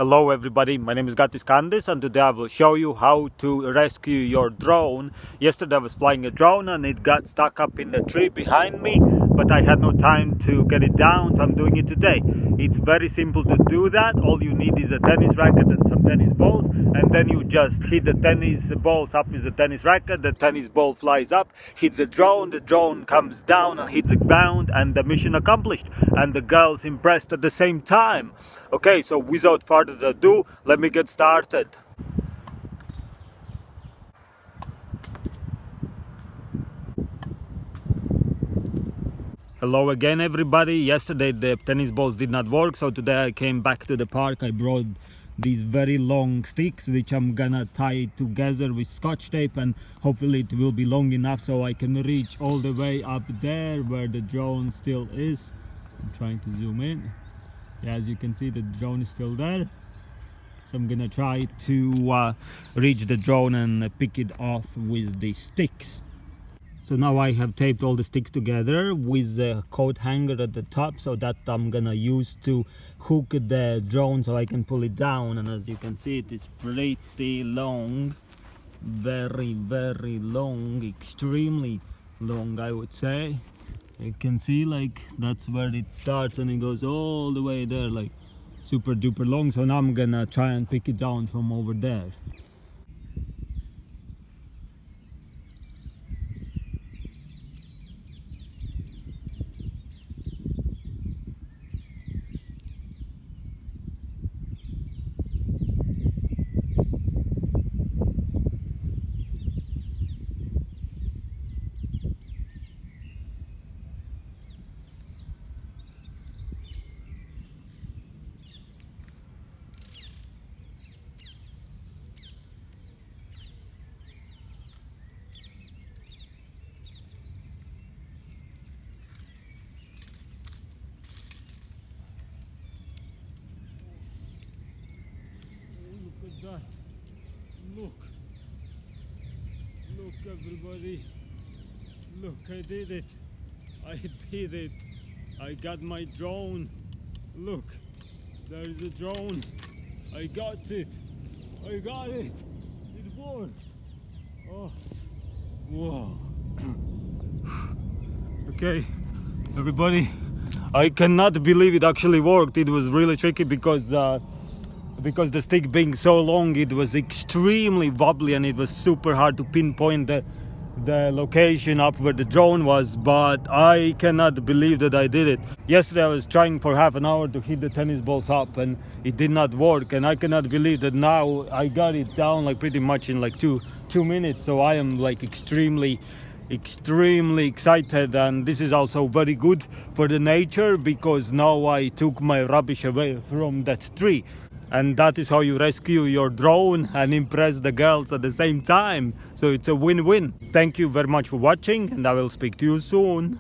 Hello everybody, my name is Gatis Kandis and today I will show you how to rescue your drone. Yesterday I was flying a drone and it got stuck up in the tree behind me, but I had no time to get it down, so I'm doing it today. It's very simple to do that. All you need is a tennis racket and some tennis balls, and then you just hit the tennis balls up with the tennis racket. The tennis ball flies up, hits the drone comes down and hits the ground, and the mission accomplished, and the girl's impressed at the same time. Okay, so without further ado, let me get started. Hello again everybody. Yesterday the tennis balls did not work, so today I came back to the park. I brought these very long sticks which I'm gonna tie together with scotch tape, and hopefully it will be long enough so I can reach all the way up there where the drone still is. I'm trying to zoom in. Yeah, as you can see, the drone is still there. So I'm gonna try to reach the drone and pick it off with the sticks. So now I have taped all the sticks together with a coat hanger at the top, so that I'm gonna use to hook the drone so I can pull it down. And as you can see, it is pretty long, very long, extremely long, I would say. You can see, like, that's where it starts and it goes all the way there, like super duper long. So now I'm gonna try and pick it down from over there. That. Look everybody, look, I did it, I got my drone. Look, there is a drone, I got it, it worked. Oh, whoa. Okay everybody, I cannot believe it actually worked. It was really tricky because the stick being so long, it was extremely wobbly and it was super hard to pinpoint the location up where the drone was, but I cannot believe that I did it. Yesterday I was trying for half an hour to hit the tennis balls up and it did not work, and I cannot believe that now I got it down like pretty much in like two minutes. So I am like extremely excited, and this is also very good for the nature because now I took my rubbish away from that tree. And that is how you rescue your drone and impress the girls at the same time. So it's a win-win. Thank you very much for watching, and I will speak to you soon.